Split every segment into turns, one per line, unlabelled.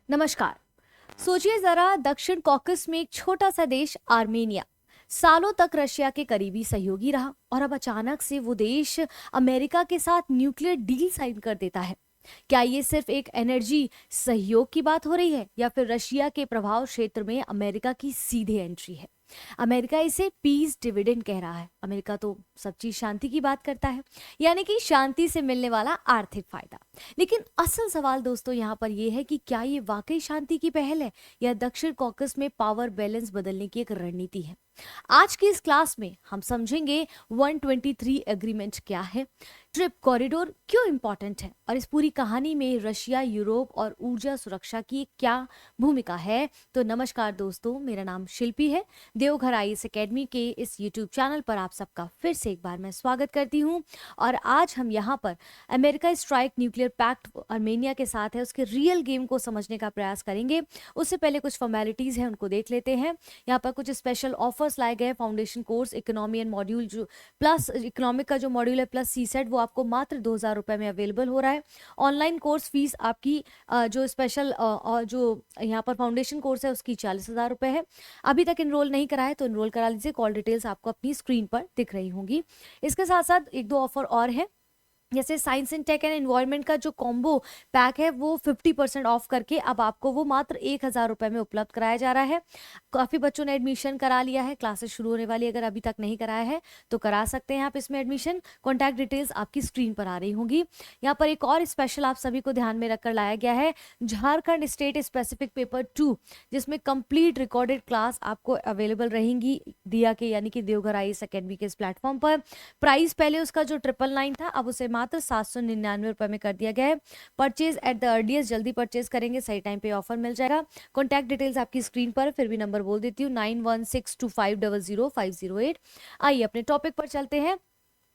नमस्कार। सोचिए जरा, दक्षिण कॉकस में एक छोटा सा देश आर्मेनिया सालों तक रशिया के करीबी सहयोगी रहा और अब अचानक से वो देश अमेरिका के साथ न्यूक्लियर डील साइन कर देता है। क्या ये सिर्फ एक एनर्जी सहयोग की बात हो रही है या फिर रशिया के प्रभाव क्षेत्र में अमेरिका की सीधे एंट्री है? अमेरिका इसे पीस डिविडेंड कह रहा है। अमेरिका तो सब चीज शांति की बात करता है, यानी कि शांति से मिलने वाला आर्थिक फायदा। लेकिन असल सवाल दोस्तों यहाँ पर यह है कि क्या ये वाकई शांति की पहल है या दक्षिण कॉकस में पावर बैलेंस बदलने की एक रणनीति है? आज की इस क्लास में हम समझेंगे 123 एग्रीमेंट क्या है, ट्रिप कॉरिडोर क्यों इंपॉर्टेंट है और इस पूरी कहानी में रशिया, यूरोप और ऊर्जा सुरक्षा की क्या भूमिका है। तो नमस्कार दोस्तों, मेरा नाम शिल्पी है। देवघर आईएएस एकेडमी के इस यूट्यूब चैनल पर आप सबका फिर से एक बार मैं स्वागत करती हूँ। और आज हम यहाँ पर America strike nuclear pact Armenia के साथ है, उसके रियल गेम को समझने का प्रयास करेंगे। उससे पहले कुछ फॉर्मेलिटीज हैं, उनको देख लेते हैं। यहाँ पर कुछ स्पेशल ऑफर्स लाए गए। Foundation course economy and module जो प्लस इकोनॉमिक का जो मॉड्यूल है प्लस सीसेट, वो आपको मात्र 2000 रुपए में अवेलेबल हो रहा है। ऑनलाइन कोर्स फीस आपकी जो स्पेशल जो यहाँ पर फाउंडेशन कोर्स है उसकी 40,000 रुपए है। अभी तक इनरोल नहीं करा है तो इनरोल करा लीजिए। कॉल डिटेल्स आपको अपनी स्क्रीन पर दिख रही होंगी। इसके साथ साथ एक दो ऑफर और है, जैसे science and tech and environment का जो कॉम्बो पैक है वो 50% ऑफ करके अब आपको वो मात्र 1,000 रुपए में उपलब्ध कराया जा रहा है। काफी बच्चों ने एडमिशन करा लिया है, क्लासेस शुरू होने वाली। अगर अभी तक नहीं कराया है तो करा सकते हैं आप इसमें एडमिशन। कॉन्टैक्ट डिटेल्स आपकी स्क्रीन पर आ रही होंगी। यहाँ पर एक और स्पेशल आप सभी को ध्यान में रखकर लाया गया है, झारखंड स्टेट स्पेसिफिक पेपर 2, जिसमें कंप्लीट रिकॉर्डेड क्लास आपको अवेलेबल रहेंगी दिया के, यानी कि देवघर आईएएस एकेडमी के इस प्लेटफॉर्म पर। प्राइस पहले उसका जो 999 था अब उसे मात्र 799 रुपए में कर दिया गया है। परचेज एट द अर्लीस्ट, जल्दी परचेज करेंगे सही टाइम पे ऑफर मिल जाएगा। कॉन्टैक्ट डिटेल्स आपकी स्क्रीन पर, फिर भी नंबर बोल देती हूँ 9162500508। आइए अपने टॉपिक पर चलते हैं।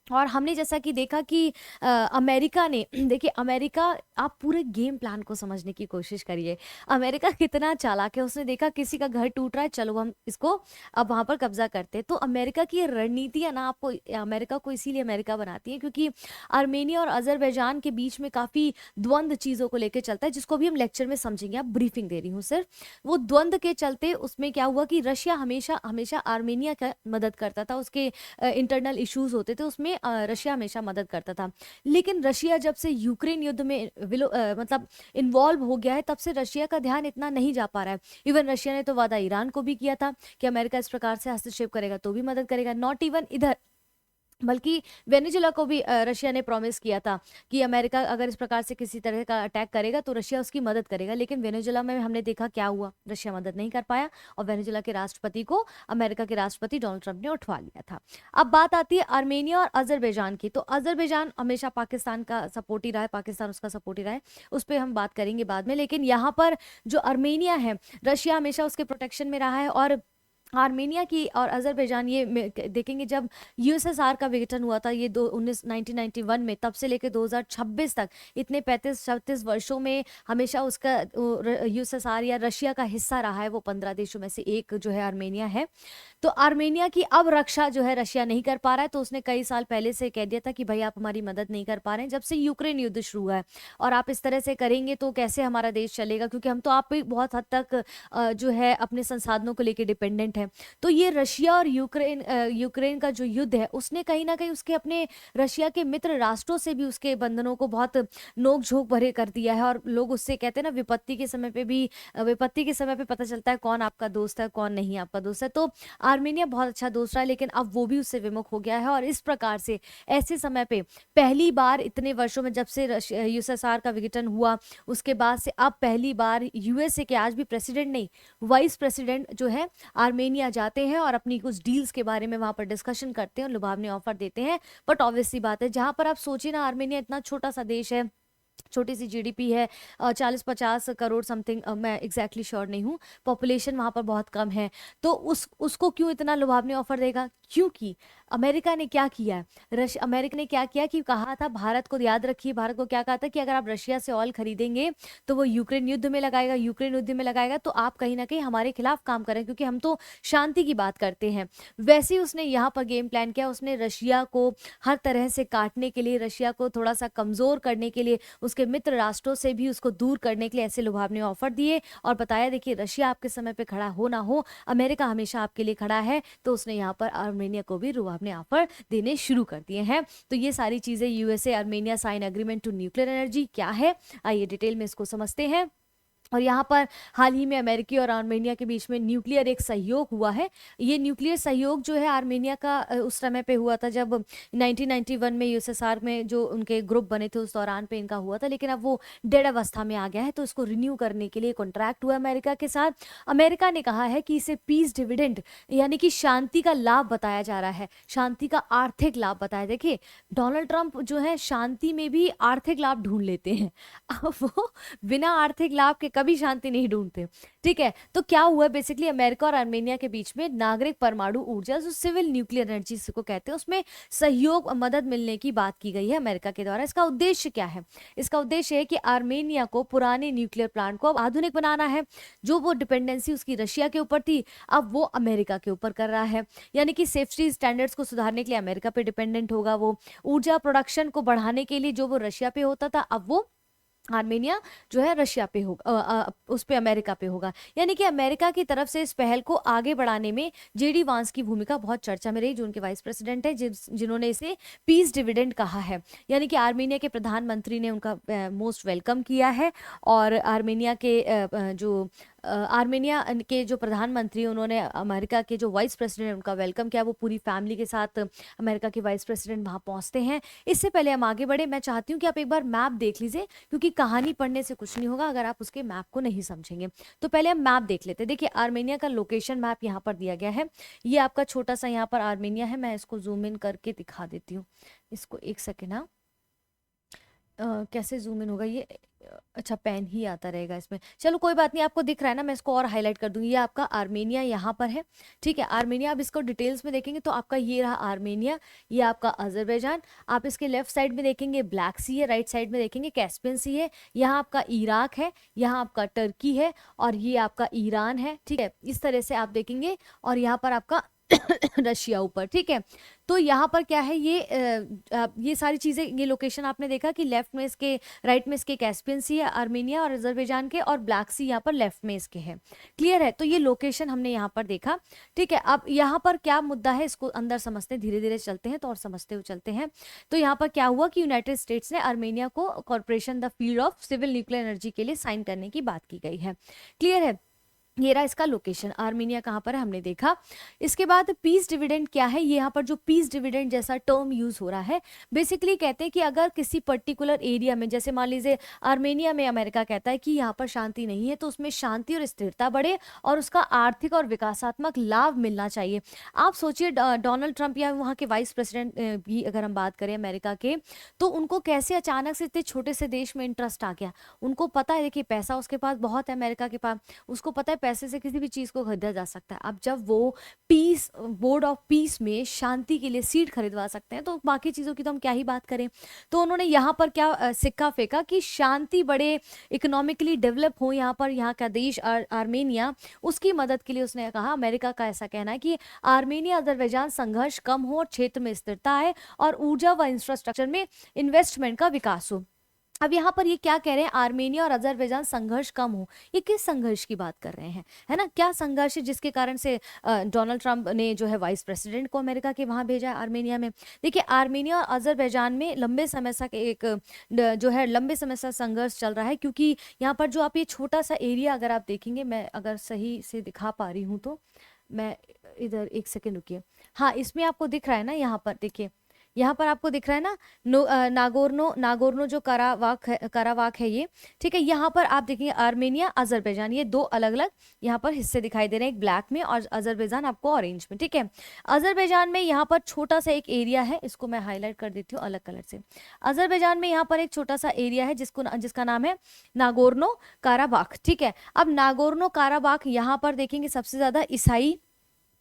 और हमने जैसा कि देखा कि अमेरिका ने देखिए, अमेरिका, आप पूरे गेम प्लान को समझने की कोशिश करिए। अमेरिका कितना चालाक है। उसने देखा किसी का घर टूट रहा है, चलो हम इसको अब वहां पर कब्जा करते हैं। तो अमेरिका की रणनीति है ना, आपको अमेरिका को इसीलिए अमेरिका बनाती है क्योंकि आर्मेनिया और अजरबैजान के बीच में काफी द्वंद्व चीजों को लेकर चलता है, जिसको भी हम लेक्चर में समझेंगे। आप ब्रीफिंग दे रही हूँ सिर्फ। वो द्वंद्व के चलते उसमें क्या हुआ कि रशिया हमेशा हमेशा आर्मेनिया का मदद करता था। उसके इंटरनल इश्यूज होते थे उसमें रशिया हमेशा मदद करता था। लेकिन रशिया जब से यूक्रेन युद्ध में मतलब इन्वॉल्व हो गया है, तब से रशिया का ध्यान इतना नहीं जा पा रहा है। इवन रशिया ने तो वादा ईरान को भी किया था कि अमेरिका इस प्रकार से हस्तक्षेप करेगा तो भी मदद करेगा। नॉट इवन इधर, बल्कि वेनेजुला को भी रशिया ने प्रॉमिस किया था कि अमेरिका अगर इस प्रकार से किसी तरह का अटैक करेगा तो रशिया उसकी मदद करेगा। लेकिन वेनेजुला में हमने देखा क्या हुआ, रशिया मदद नहीं कर पाया और वेनेजुला के राष्ट्रपति को अमेरिका के राष्ट्रपति डोनाल्ड ट्रंप ने उठवा लिया था। अब बात आती है आर्मेनिया और अजरबैजान की। तो अजरबैजान हमेशा पाकिस्तान का सपोर्ट ही रहा है, पाकिस्तान उसका सपोर्ट ही रहा है, उस पर हम बात करेंगे बाद में। लेकिन यहाँ पर जो आर्मेनिया है, रशिया हमेशा उसके प्रोटेक्शन में रहा है। और आर्मेनिया की और अजरबैजान, ये देखेंगे जब यूएसएसआर का विघटन हुआ था ये 1991 में, तब से लेकर 2026 तक इतने 35-36 वर्षों में हमेशा उसका यूएसएसआर या रशिया का हिस्सा रहा है। वो 15 देशों में से एक जो है आर्मेनिया है। तो आर्मेनिया की अब रक्षा जो है रशिया नहीं कर पा रहा है, तो उसने कई साल पहले से कह दिया था कि भाई आप हमारी मदद नहीं कर पा रहे हैं जब से यूक्रेन युद्ध शुरू हुआ है, और आप इस तरह से करेंगे तो कैसे हमारा देश चलेगा, क्योंकि हम तो आप पे बहुत हद तक जो है अपने संसाधनों को लेकर डिपेंडेंट है। तो ये रशिया और यूक्रेन का जो युद्ध है, उसने कहीं ना कहीं उसके अपने रशिया के मित्र राष्ट्रों से भी उसके बंधनों को बहुत नोक झोंक भरे कर दिया है। और लोग उससे कहते हैं ना, विपत्ति के समय पे भी, विपत्ति के समय पे पता चलता है कौन आपका दोस्त है कौन नहीं आपका दोस्त है। तो आर्मेनिया बहुत अच्छा दोस्त रहा है, लेकिन अब वो भी उससे विमुख हो गया है। और इस प्रकार से ऐसे समय पे पहली बार इतने वर्षों में, जब से यूएसएसआर का विघटन हुआ उसके बाद से अब पहली बार यूएसए के आज भी प्रेसिडेंट नहीं, वाइस प्रेसिडेंट जो है आर्मेनिया जाते हैं और अपनी कुछ डील्स के बारे में वहां पर डिस्कशन करते हैं और लुभावने ऑफर देते हैं। बट ऑब्वियसली बात है, जहां पर आप सोचिए ना, आर्मेनिया इतना छोटा सा देश है, छोटी सी जीडीपी है, 40-50 करोड़ समथिंग, मैं एग्जैक्टली श्योर नहीं हूँ, पॉपुलेशन वहाँ पर बहुत कम है। तो उसको क्यों इतना लुभावने ऑफर देगा? क्योंकि अमेरिका ने क्या किया है, अमेरिका ने क्या किया कि कहा था भारत को, याद रखिए भारत को क्या कहा था कि अगर आप रशिया से ऑयल खरीदेंगे तो वो यूक्रेन युद्ध में लगाएगा, यूक्रेन युद्ध में लगाएगा तो आप कहीं ना कहीं हमारे खिलाफ काम करें, क्योंकि हम तो शांति की बात करते हैं। वैसे ही उसने यहाँ पर गेम प्लान किया, उसने रशिया को हर तरह से काटने के लिए, रशिया को थोड़ा सा कमजोर करने के लिए, उसके मित्र राष्ट्रों से भी उसको दूर करने के लिए ऐसे लुभावने ऑफर दिए और बताया देखिए रशिया आपके समय पे खड़ा हो ना हो, अमेरिका हमेशा आपके लिए खड़ा है। तो उसने यहाँ पर आर्मेनिया को भी लुभावने ऑफर देने शुरू कर दिए हैं। तो ये सारी चीजें, USA Armenia sign agreement to nuclear energy क्या है, आइए डिटेल में इसको समझते हैं। और यहाँ पर हाल ही में अमेरिकी और आर्मेनिया के बीच में न्यूक्लियर एक सहयोग हुआ है। ये न्यूक्लियर सहयोग जो है आर्मेनिया का उस समय पे हुआ था जब 1991 में यूएसएसआर में जो उनके ग्रुप बने थे उस दौरान पे इनका हुआ था, लेकिन अब वो डेड अवस्था में आ गया है। तो इसको रिन्यू करने के लिए कॉन्ट्रैक्ट हुआ अमेरिका के साथ। अमेरिका ने कहा है कि इसे पीस डिविडेंड यानी कि शांति का लाभ बताया जा रहा है, शांति का आर्थिक लाभ बताया। देखिए डोनाल्ड ट्रंप जो है शांति में भी आर्थिक लाभ ढूंढ लेते हैं, अब वो बिना आर्थिक लाभ के कभी शांति नहीं ढूंढते। ठीक है, तो क्या हुआ बेसिकली अमेरिका और आर्मेनिया के बीच में नागरिक परमाणु ऊर्जा जो सिविल न्यूक्लियर एनर्जी को कहते हैं उसमें सहयोग मदद मिलने की बात की गई है अमेरिका के द्वारा। इसका उद्देश्य क्या है, इसका उद्देश्य है कि आर्मेनिया को पुराने न्यूक्लियर प्लांट को अब आधुनिक बनाना है। जो वो डिपेंडेंसी उसकी रशिया के ऊपर थी अब वो अमेरिका के ऊपर कर रहा है, यानी कि सेफ्टी स्टैंडर्ड्स को सुधारने के लिए अमेरिका पे डिपेंडेंट होगा वो। ऊर्जा प्रोडक्शन को बढ़ाने के लिए जो वो रशिया पे होता था अब वो आर्मेनिया जो है रशिया पे होगा, उस पे अमेरिका पे होगा। यानी कि अमेरिका की तरफ से इस पहल को आगे बढ़ाने में जेडी वांस की भूमिका बहुत चर्चा में रही, जो उनके वाइस प्रेसिडेंट है, जिन्होंने इसे पीस डिविडेंड कहा है। यानी कि आर्मेनिया के प्रधानमंत्री ने उनका मोस्ट वेलकम किया है और आर्मेनिया के जो प्रधानमंत्री उन्होंने अमेरिका के जो वाइस प्रेसिडेंट उनका वेलकम किया। वो पूरी फैमिली के साथ अमेरिका के वाइस प्रेसिडेंट वहां पहुंचते हैं। इससे पहले हम आगे बढ़े, मैं चाहती हूँ कि आप एक बार मैप देख लीजिए, क्योंकि कहानी पढ़ने से कुछ नहीं होगा अगर आप उसके मैप को नहीं समझेंगे। तो पहले हम मैप देख लेते हैं। देखिए आर्मेनिया का लोकेशन मैप यहाँ पर दिया गया है। ये आपका छोटा सा यहाँ पर आर्मेनिया है, मैं इसको जूम इन करके दिखा देती हूँ। इसको एक सेकेंड, हाँ कैसे जूम इन होगा ये, अच्छा पेन ही आता रहेगा इसमें, चलो कोई बात नहीं, आपको दिख रहा है ना, मैं इसको और हाईलाइट कर दूंगी। ये आपका आर्मेनिया यहाँ पर है, ठीक है आर्मेनिया। अब इसको डिटेल्स में देखेंगे तो आपका ये रहा आर्मेनिया, ये आपका अजरबैजान। आप इसके लेफ्ट साइड में देखेंगे ब्लैक सी है, राइट साइड में देखेंगे कैस्पियन सी है। यहाँ आपका इराक है, यहाँ आपका टर्की है और ये आपका ईरान है। ठीक है, इस तरह से आप देखेंगे और यहाँ पर आपका रशिया ऊपर। ठीक है, तो यहाँ पर क्या है ये सारी चीजें, ये लोकेशन आपने देखा कि लेफ्ट में इसके, राइट में इसके कैस्पियन सी है आर्मेनिया और अजरबैजान के, और ब्लैक सी यहाँ पर लेफ्ट में इसके है। क्लियर है, तो ये लोकेशन हमने यहाँ पर देखा। ठीक है, अब यहाँ पर क्या मुद्दा है इसको अंदर समझते हैं, धीरे धीरे चलते हैं तो और समझते हुए चलते हैं। तो यहाँ पर क्या हुआ कि यूनाइटेड स्टेट्स ने आर्मेनिया को corporation the field of civil nuclear energy के लिए साइन करने की बात की गई है। क्लियर है, ये रहा इसका लोकेशन, आर्मेनिया कहाँ पर है हमने देखा। इसके बाद पीस डिविडेंड क्या है, ये यहाँ पर जो पीस डिविडेंड जैसा टर्म यूज हो रहा है, बेसिकली कहते हैं कि अगर किसी पर्टिकुलर एरिया में, जैसे मान लीजिए आर्मेनिया में अमेरिका कहता है कि यहाँ पर शांति नहीं है, तो उसमें शांति और स्थिरता बढ़े और उसका आर्थिक और विकासात्मक लाभ मिलना चाहिए। आप सोचिए डोनाल्ड ट्रंप या वहाँ के वाइस प्रेसिडेंट भी अगर हम बात करें अमेरिका के, तो उनको कैसे अचानक से इतने छोटे से देश में इंटरेस्ट आ गया। उनको पता है देखिए पैसा उसके पास बहुत है अमेरिका के पास, उसको पता है पैसे से किसी भी चीज को खरीदा जा सकता है। अब जब वो पीस, बोर्ड ऑफ पीस में शांति के लिए सीट खरीदवा सकते हैं तो बाकी चीजों की तो हम क्या ही बात करें। तो उन्होंने यहाँ पर क्या सिक्का फेंका कि शांति बढ़े, इकोनॉमिकली डेवलप हो यहाँ पर, यहाँ का देश आर्मेनिया, उसकी मदद के लिए उसने कहा, अमेरिका का ऐसा कहना है कि आर्मेनिया अजरबैजान संघर्ष कम हो और क्षेत्र में स्थिरता है और ऊर्जा व इंफ्रास्ट्रक्चर में इन्वेस्टमेंट का विकास हो। अब यहाँ पर ये क्या कह रहे हैं, आर्मेनिया और अजरबैजान संघर्ष कम हो, ये किस संघर्ष की बात कर रहे हैं, है ना, क्या संघर्ष है जिसके कारण से डोनाल्ड ट्रंप ने जो है वाइस प्रेसिडेंट को अमेरिका के वहां भेजा आर्मेनिया में। देखिए आर्मेनिया और अजरबैजान में लंबे समय से संघर्ष चल रहा है, क्योंकि यहाँ पर जो आप ये छोटा सा एरिया अगर आप देखेंगे, मैं अगर सही से दिखा पा रही हूँ तो, मैं इधर एक सेकेंड रुकिए, हाँ इसमें आपको दिख रहा है ना, यहाँ पर देखिए, यहाँ पर आपको दिख रहा है ना नागोर्नो जो करावाक है ये। ठीक है, यहाँ पर आप देखेंगे आर्मेनिया अजरबैजान, ये दो अलग अलग यहाँ पर हिस्से दिखाई दे रहे हैं, एक ब्लैक में और अजरबैजान आपको ऑरेंज में। ठीक है, अजरबैजान में यहाँ पर छोटा सा एक एरिया है, इसको मैं हाईलाइट कर देती हूँ अलग कलर से। अजरबैजान में यहाँ पर एक छोटा सा एरिया है जिसका नाम है नागोर्नो काराबाख। ठीक है, अब नागोर्नो काराबाख यहाँ पर देखेंगे सबसे ज्यादा ईसाई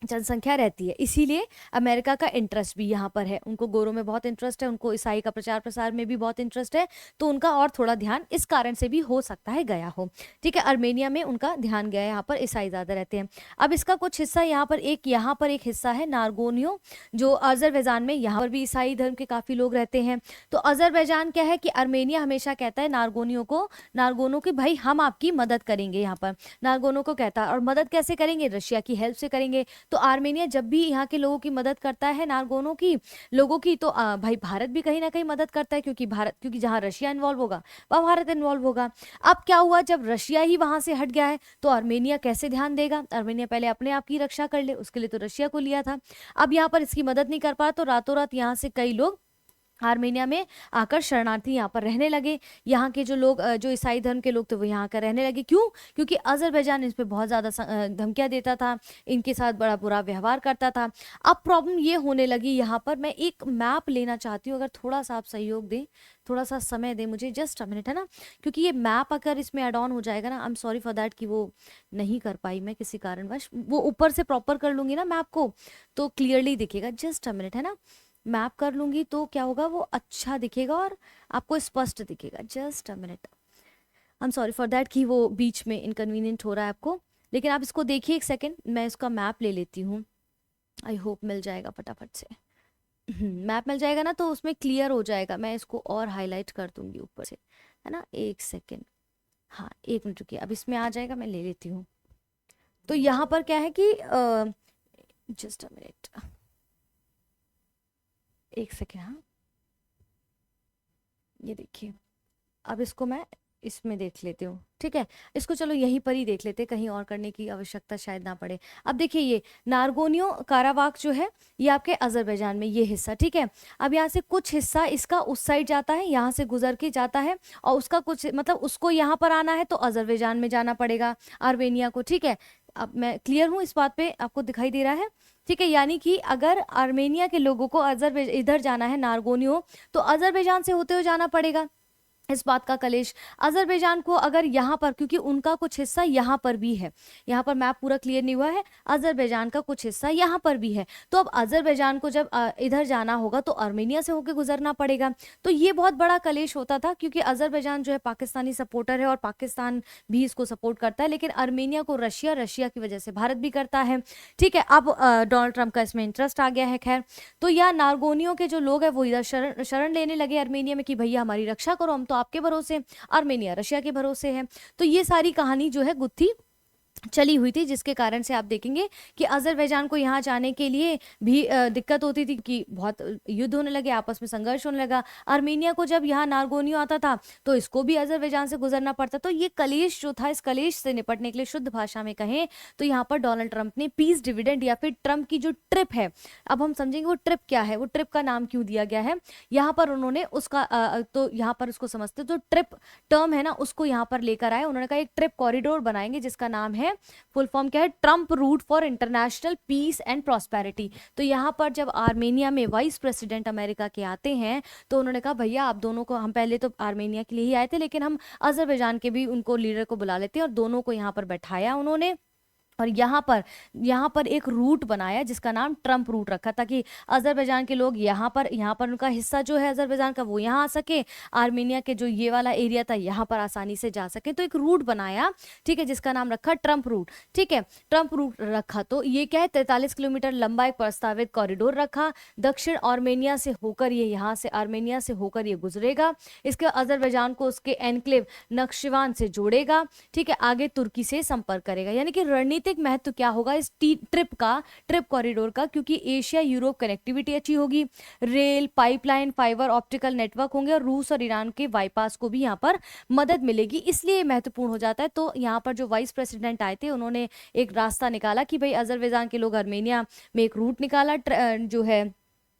जनसंख्या रहती है, इसीलिए अमेरिका का इंटरेस्ट भी यहाँ पर है। उनको गोरों में बहुत इंटरेस्ट है, उनको ईसाई का प्रचार प्रसार में भी बहुत इंटरेस्ट है, तो उनका और थोड़ा ध्यान इस कारण से भी हो सकता है गया हो। ठीक है, अर्मेनिया में उनका ध्यान गया है, यहाँ पर ईसाई ज़्यादा रहते हैं। अब इसका कुछ हिस्सा यहाँ पर एक हिस्सा है नारगोनियो, जो अजरबैजान में, यहाँ पर भी ईसाई धर्म के काफ़ी लोग रहते हैं। तो अजरबैजान क्या है कि अर्मेनिया हमेशा कहता है नारगोनों की भाई हम आपकी मदद करेंगे, यहाँ पर नारगोनों को कहता है। और मदद कैसे करेंगे? रशिया की हेल्प से करेंगे। तो आर्मेनिया जब भी यहाँ के लोगों की मदद करता है, नारगोनों की लोगों की, तो भाई भारत भी कहीं ना कहीं मदद करता है, क्योंकि जहाँ रशिया इन्वॉल्व होगा वहाँ भारत इन्वॉल्व होगा। अब क्या हुआ, जब रशिया ही वहां से हट गया है तो आर्मेनिया कैसे ध्यान देगा? आर्मेनिया पहले अपने आप की रक्षा कर ले, उसके लिए तो रशिया को लिया था। अब यहाँ पर इसकी मदद नहीं कर पा, तो रातों रात यहाँ से कई लोग आर्मेनिया में आकर शरणार्थी यहाँ पर रहने लगे। यहाँ के जो लोग, जो ईसाई धर्म के लोग थे, वो यहाँ आकर रहने लगे। क्यों? क्योंकि अजरबैजान इस पे बहुत ज़्यादा धमकियाँ देता था, इनके साथ बड़ा बुरा व्यवहार करता था। अब प्रॉब्लम ये होने लगी, यहाँ पर मैं एक मैप लेना चाहती हूँ, अगर थोड़ा सा आप सहयोग दें, थोड़ा सा समय दें मुझे, जस्ट अ मिनट, है ना। क्योंकि ये मैप अगर इसमें एड ऑन हो जाएगा ना, I am sorry for that कि वो नहीं कर पाई मैं किसी कारणवश। वो ऊपर से प्रॉपर कर लूँगी ना मैप को, तो क्लियरली दिखेगा। जस्ट अ मिनट, है ना। मैप कर लूंगी तो क्या होगा, वो अच्छा दिखेगा और आपको स्पष्ट दिखेगा। Just a minute, I am sorry for that कि वो बीच में इनकन्वीनियंट हो रहा है आपको, लेकिन आप इसको देखिए एक सेकेंड, मैं इसका मैप ले लेती हूँ। आई होप मिल जाएगा फटाफट से। मैप मिल जाएगा ना तो उसमें क्लियर हो जाएगा, मैं इसको और हाईलाइट कर दूंगी ऊपर से, है ना। एक सेकेंड, हाँ 1 मिनट रुकिए, अब इसमें आ जाएगा, मैं ले लेती हूँ। तो यहाँ पर क्या है कि जस्ट अ मिनट, एक सेकेंड, हाँ ये देखिए, अब इसको मैं इसमें देख लेती हूँ, ठीक है। इसको चलो यहीं पर ही देख लेते, कहीं और करने की आवश्यकता शायद ना पड़े। अब देखिए, ये नारगोनियो कारावाक जो है, ये आपके अजरबैजान में ये हिस्सा, ठीक है। अब यहाँ से कुछ हिस्सा इसका उस साइड जाता है, यहाँ से गुजर के जाता है, और उसका कुछ मतलब उसको यहाँ पर आना है तो अजरबैजान में जाना पड़ेगा, आर्मेनिया को, ठीक है। अब मैं क्लियर हूँ इस बात पे, आपको दिखाई दे रहा है? ठीक है, यानी कि अगर आर्मेनिया के लोगों को इधर जाना है नारगोनियो, तो अजरबैजान से होते हुए जाना पड़ेगा। इस बात का कलेश अजरबैजान को, अगर यहाँ पर, क्योंकि उनका कुछ हिस्सा यहाँ पर भी है, यहाँ पर मैप पूरा क्लियर नहीं हुआ है, अजरबैजान का कुछ हिस्सा यहाँ पर भी है। तो अब अजरबैजान को जब इधर जाना होगा तो आर्मेनिया से होकर गुजरना पड़ेगा। तो ये बहुत बड़ा कलेश होता था, क्योंकि अजरबैजान जो है पाकिस्तानी सपोर्टर है और पाकिस्तान भी इसको सपोर्ट करता है, लेकिन आर्मेनिया को रशिया की वजह से भारत भी करता है, ठीक है। अब डोनाल्ड ट्रंप का इसमें इंटरेस्ट आ गया है। खैर, तो यह नारगोनियों के जो लोग हैं वो इधर शरण लेने लगे आर्मेनिया में कि भैया हमारी रक्षा करो, हम तो आपके भरोसे, आर्मेनिया रशिया के भरोसे है। तो ये सारी कहानी जो है गुत्थी चली हुई थी, जिसके कारण से आप देखेंगे कि अजरबैजान को यहाँ जाने के लिए भी दिक्कत होती थी, कि बहुत युद्ध होने लगे, आपस में संघर्ष होने लगा। आर्मेनिया को जब यहाँ नारगोनियो आता था तो इसको भी अजरबैजान से गुजरना पड़ता। तो ये कलेश जो था, इस कलेश से निपटने के लिए शुद्ध भाषा में कहें तो यहाँ पर डोनाल्ड ट्रंप ने पीस डिविडेंड, या फिर ट्रंप की जो ट्रिप है, अब हम समझेंगे वो ट्रिप क्या है, वो ट्रिप का नाम क्यों दिया गया है यहाँ पर। उन्होंने उसका तो यहाँ पर उसको समझते, तो ट्रिप टर्म है ना, उसको यहाँ पर लेकर आए। उन्होंने कहा एक ट्रिप कॉरिडोर बनाएंगे जिसका नाम है, फुल फॉर्म क्या है, Trump route for international peace and prosperity. तो यहाँ पर जब आर्मेनिया में वाइस प्रेसिडेंट अमेरिका के आते हैं तो उन्होंने कहा भैया आप दोनों को, हम पहले तो आर्मेनिया के लिए ही आए थे, लेकिन हम अजरबैजान के भी उनको लीडर को बुला लेते हैं, और दोनों को यहाँ पर बैठाया उन्होंने, और यहाँ पर एक रूट बनाया जिसका नाम ट्रंप रूट रखा, ताकि अजरबैजान के लोग यहाँ पर उनका हिस्सा जो है अजरबैजान का वो यहाँ आ सके, आर्मेनिया के जो ये वाला एरिया था यहाँ पर आसानी से जा सके। तो एक रूट बनाया, ठीक है, जिसका नाम रखा ट्रंप रूट, ठीक है। ट्रंप रूट रखा, तो ये क्या है, 43 किलोमीटर लंबा एक प्रस्तावित कॉरिडोर रखा, दक्षिण आर्मेनिया से होकर ये, यहाँ से आर्मेनिया से होकर ये गुजरेगा, इसके अजरबैजान को उसके एनक्लेव नक्शिवान से जोड़ेगा, ठीक है, आगे तुर्की से संपर्क करेगा। यानी कि रणनीतिक महत्व क्या होगा इस ट्रिप कॉरिडोर का, क्योंकि एशिया यूरोप कनेक्टिविटी अच्छी होगी, rail, pipeline, fibre optical network होंगे, और रूस और ईरान के बाईपास को भी यहाँ पर मदद मिलेगी, इसलिए महत्वपूर्ण हो जाता है। तो यहाँ पर जो वाइस प्रेसिडेंट आए थे उन्होंने एक रास्ता निकाला कि भाई अजरबैजान के लोग आर्मेनिया में एक रूट निकाला, जो है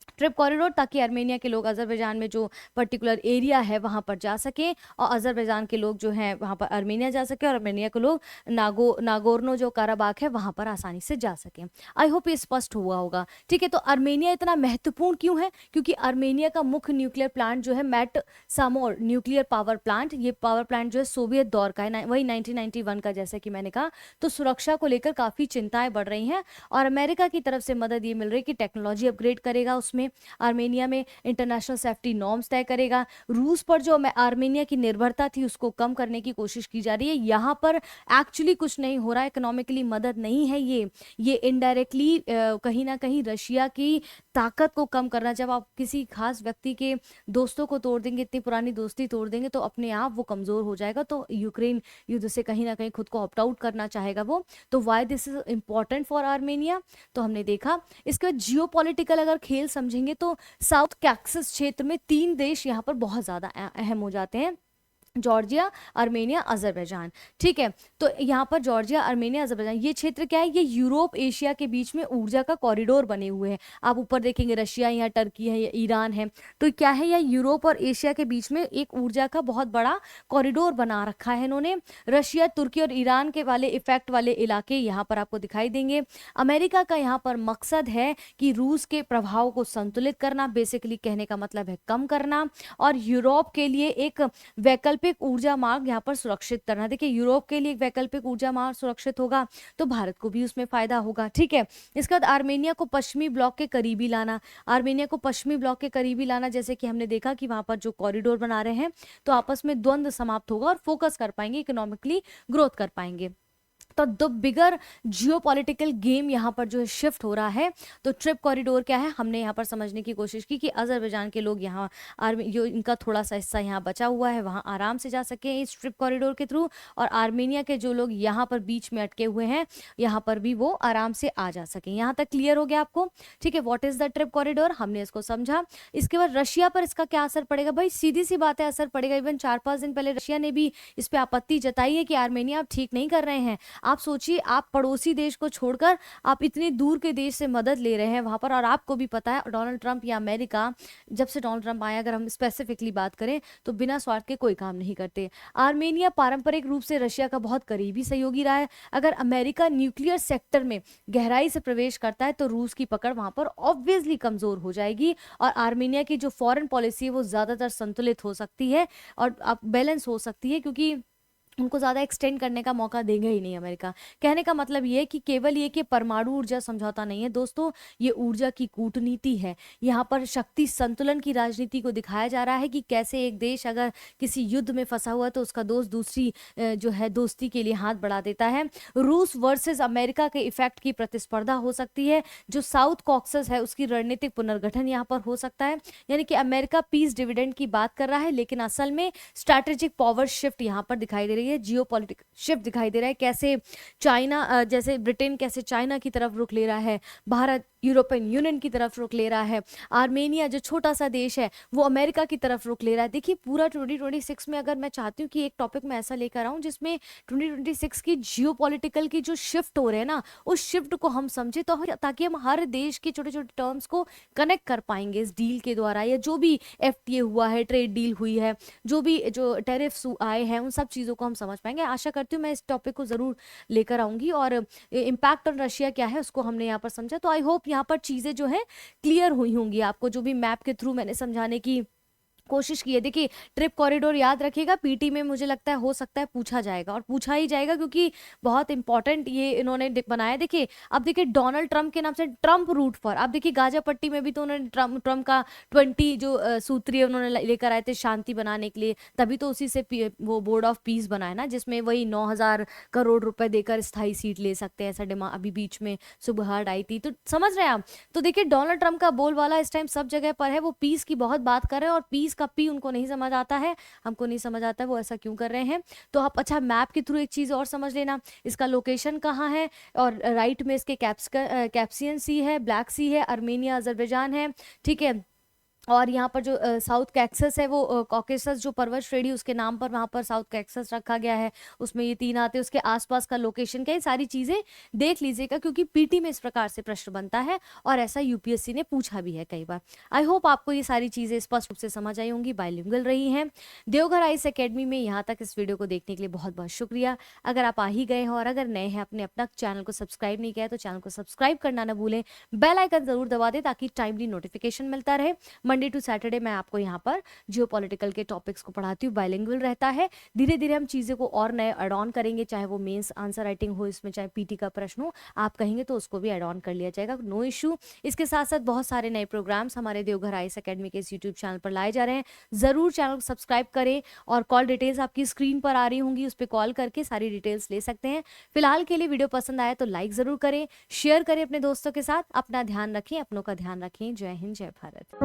ट्रिप कॉरिडोर, ताकि आर्मेनिया के लोग अज़रबैजान में जो पर्टिकुलर एरिया है वहाँ पर जा सकें, और अज़रबैजान के लोग जो हैं वहाँ पर आर्मेनिया जा सकें, और आर्मेनिया के लोग नागोर्नो जो काराबाख है वहाँ पर आसानी से जा सकें। आई होप ये स्पष्ट हुआ होगा। ठीक है, तो आर्मेनिया इतना महत्वपूर्ण क्यों है? क्योंकि आर्मेनिया का मुख्य न्यूक्लियर प्लांट जो है Metsamor nuclear power plant, ये पावर प्लांट जो है सोवियत दौर का है, वही 1991 का, जैसे कि मैंने कहा। तो सुरक्षा को लेकर काफ़ी चिंताएं बढ़ रही हैं, और अमेरिका की तरफ से मदद ये मिल रही है कि टेक्नोलॉजी अपग्रेड करेगा उसमें, आर्मेनिया में इंटरनेशनल सेफ्टी नॉर्म्स तय करेगा। रूस पर जो आर्मेनिया की निर्भरता थी उसको कम करने की कोशिश की जा रही है। यहाँ पर एक्चुअली कुछ नहीं हो रहा है, इकोनॉमिकली मदद नहीं है, ये इनडायरेक्टली कहीं ना कहीं रशिया की ताकत को कम करना। जब आप किसी खास व्यक्ति के दोस्तों को तोड़ देंगे, इतनी पुरानी दोस्ती तोड़ देंगे, तो अपने आप वो कमजोर हो जाएगा। तो यूक्रेन युद्ध से कहीं ना कहीं खुद को ऑप्ट आउट करना चाहेगा वो। तो why this is important for Armenia, तो हमने देखा। इसके बाद जियो अगर खेल समझेंगे तो साउथ कैक्सस क्षेत्र में 3 देश यहाँ पर बहुत ज्यादा अहम हो जाते हैं, जॉर्जिया, आर्मेनिया, अजरबैजान। ठीक है, तो यहाँ पर जॉर्जिया, आर्मेनिया, अजरबैजान, ये क्षेत्र क्या है? ये यूरोप एशिया के बीच में ऊर्जा का कॉरिडोर बने हुए हैं। आप ऊपर देखेंगे रशिया, यहाँ टर्की है, या ईरान है, तो क्या है, यह यूरोप और एशिया के बीच में एक ऊर्जा का बहुत बड़ा कॉरिडोर बना रखा है इन्होंने। रशिया, तुर्की और ईरान के वाले इफेक्ट वाले इलाके यहाँ पर आपको दिखाई देंगे। अमेरिका का यहाँ पर मकसद है कि रूस के प्रभाव को संतुलित करना, बेसिकली कहने का मतलब है कम करना, और यूरोप के लिए एक वैकल्पिक ऊर्जा मार्ग यहाँ पर सुरक्षित करना। देखिए, यूरोप के लिए एक वैकल्पिक ऊर्जा मार्ग सुरक्षित होगा तो भारत को भी उसमें फायदा होगा। ठीक है, इसके बाद आर्मेनिया को पश्चिमी ब्लॉक के करीबी लाना। आर्मेनिया को पश्चिमी ब्लॉक के करीबी लाना, जैसे कि हमने देखा कि वहां पर जो कॉरिडोर बना रहे हैं, तो आपस में द्वंद्व समाप्त होगा और फोकस कर पाएंगे, इकोनॉमिकली ग्रोथ कर पाएंगे। तो द बिगर जियोपॉलिटिकल गेम यहाँ पर जो है शिफ्ट हो रहा है। तो ट्रिप कॉरिडोर क्या है, हमने यहाँ पर समझने की कोशिश की कि अजरबैजान के लोग यहाँ जो इनका थोड़ा सा हिस्सा यहाँ बचा हुआ है वहाँ आराम से जा सके इस ट्रिप कॉरिडोर के थ्रू, और आर्मेनिया के जो लोग यहाँ पर बीच में अटके हुए हैं यहाँ पर भी वो आराम से आ जा सके। यहाँ तक क्लियर हो गया आपको? ठीक है, what is the trip corridor, हमने इसको समझा। इसके बाद रशिया पर इसका क्या असर पड़ेगा? भाई सीधी सी बात है, असर पड़ेगा। इवन 4-5 दिन पहले रशिया ने भी इस पर आपत्ति जताई है कि आर्मेनिया आप ठीक नहीं कर रहे हैं। आप सोचिए, आप पड़ोसी देश को छोड़कर आप इतनी दूर के देश से मदद ले रहे हैं वहां पर, और आपको भी पता है डोनाल्ड ट्रंप या अमेरिका, जब से डोनाल्ड ट्रंप आया, अगर हम स्पेसिफिकली बात करें, तो बिना स्वार्थ के कोई काम नहीं करते। आर्मेनिया पारंपरिक रूप से रशिया का बहुत करीबी सहयोगी रहा है। अगर अमेरिका न्यूक्लियर सेक्टर में गहराई से प्रवेश करता है तो रूस की पकड़ वहां पर ऑब्वियसली कमजोर हो जाएगी, और आर्मेनिया की जो फॉरेन पॉलिसी है वो ज्यादातर संतुलित हो सकती है और बैलेंस हो सकती है, क्योंकि उनको ज़्यादा एक्सटेंड करने का मौका देगा ही नहीं अमेरिका। कहने का मतलब ये है कि केवल ये कि परमाणु ऊर्जा समझौता नहीं है दोस्तों, ये ऊर्जा की कूटनीति है। यहाँ पर शक्ति संतुलन की राजनीति को दिखाया जा रहा है कि कैसे एक देश अगर किसी युद्ध में फंसा हुआ है तो उसका दोस्त दूसरी जो है दोस्ती के लिए हाथ बढ़ा देता है। रूस वर्सेस अमेरिका के इफेक्ट की प्रतिस्पर्धा हो सकती है। जो साउथ कॉक्सस है उसकी रणनीतिक पुनर्गठन यहाँ पर हो सकता है, यानी कि अमेरिका पीस डिविडेंड की बात कर रहा है, लेकिन असल में स्ट्रैटेजिक पावर शिफ्ट यहाँ पर दिखाई दे रही है, जियोपॉलिटिकल शिफ्ट दिखाई दे रहा है। कैसे चाइना, जैसे ब्रिटेन कैसे चाइना की तरफ रुख ले रहा है, भारत यूरोपियन यूनियन की तरफ रुख ले रहा है, आर्मेनिया जो छोटा सा देश है वो अमेरिका की तरफ रुख ले रहा है। देखिए, पूरा 2026 में अगर मैं चाहती हूँ कि एक टॉपिक में ऐसा लेकर आऊँ जिसमें 2026 की जियोपॉलिटिकल की जो शिफ्ट हो रहे हैं ना, उस शिफ्ट को हम समझे, तो ताकि हम हर देश के छोटे छोटे टर्म्स को कनेक्ट कर पाएंगे इस डील के द्वारा, या जो भी एफटीए हुआ है, ट्रेड डील हुई है, जो भी जो टैरिफ्स आए हैं, उन सब चीज़ों को हम समझ पाएंगे। आशा करती हूँ मैं इस टॉपिक को ज़रूर लेकर आऊँगी, और इम्पैक्ट ऑन रशिया क्या है उसको हमने यहाँ पर समझा। तो आई होप यहाँ पर चीज़ें जो है क्लियर हुई होंगी आपको, जो भी मैप के थ्रू मैंने समझाने की कोशिश की है। देखिए, ट्रिप कॉरिडोर याद रखिएगा, पीटी में मुझे लगता है हो सकता है पूछा जाएगा, और पूछा ही जाएगा क्योंकि बहुत इंपॉर्टेंट ये इन्होंने बनाया। देखिए, अब देखिए डोनाल्ड ट्रंप के नाम से ट्रंप रूट फॉर, अब देखिए गाजा पट्टी में भी तो उन्होंने ट्रंप का 20 जो सूत्रीय उन्होंने लेकर आए थे शांति बनाने के लिए, तभी तो उसी से वो बोर्ड ऑफ पीस बनाया ना, जिसमें वही 9,000 करोड़ रुपए देकर स्थायी सीट ले सकते हैं, ऐसा डिमांड अभी बीच में सुबह आई थी। तो समझ रहे हैं आप? तो देखिए, डोनाल्ड ट्रंप का बोलबाला इस टाइम सब जगह पर है, वो पीस की बहुत बात कर रहे हैं, और पीस का पी उनको नहीं समझ आता है, हमको नहीं समझ आता है वो ऐसा क्यों कर रहे हैं। तो आप अच्छा मैप के थ्रू एक चीज और समझ लेना, इसका लोकेशन कहाँ है, और राइट में इसके कैप्सियन सी है, ब्लैक सी है, आर्मेनिया अजरबैजान है, ठीक है, और यहाँ पर जो साउथ कैक्सस है वो कॉकेसस जो पर्वत श्रेणी उसके नाम पर वहाँ पर साउथ कैक्सस रखा गया है, उसमें ये 3 आते हैं। उसके आसपास का लोकेशन क्या है, ये सारी चीज़ें देख लीजिएगा, क्योंकि पीटी में इस प्रकार से प्रश्न बनता है और ऐसा यूपीएससी ने पूछा भी है कई बार। आई होप आपको ये सारी चीज़ें स्पष्ट रूप से समझ आई होंगी, बाइलिंगुअल रही हैं। देवघर आईएएस एकेडमी में यहाँ तक इस वीडियो को देखने के लिए बहुत बहुत शुक्रिया। अगर आप आ ही गए हैं और अगर नए हैं, अपने अपना चैनल को सब्सक्राइब नहीं किया है तो चैनल को सब्सक्राइब करना ना भूलें, बेल आइकन जरूर दबा दें ताकि टाइमली नोटिफिकेशन मिलता रहे। मंडे टू सैटरडे मैं आपको यहाँ पर जियोपॉलिटिकल के टॉपिक्स को पढ़ाती हूँ, बाइलिंगुअल रहता है। धीरे धीरे हम चीज़ें को और नए ऐड ऑन करेंगे, चाहे वो मेंस आंसर राइटिंग हो, इसमें चाहे पीटी का प्रश्न हो, आप कहेंगे तो उसको भी ऐड ऑन कर लिया जाएगा, नो इशू। इसके साथ साथ बहुत सारे नए प्रोग्राम्स हमारे देवघर आईएएस एकेडमी के इस यूट्यूब चैनल पर लाए जा रहे हैं, ज़रूर चैनल को सब्सक्राइब करें। और कॉल डिटेल्स आपकी स्क्रीन पर आ रही होंगी, उस पर कॉल करके सारी डिटेल्स ले सकते हैं। फिलहाल के लिए वीडियो पसंद आया तो लाइक ज़रूर करें, शेयर करें अपने दोस्तों के साथ। अपना ध्यान रखें, अपनों का ध्यान रखें। जय हिंद, जय भारत।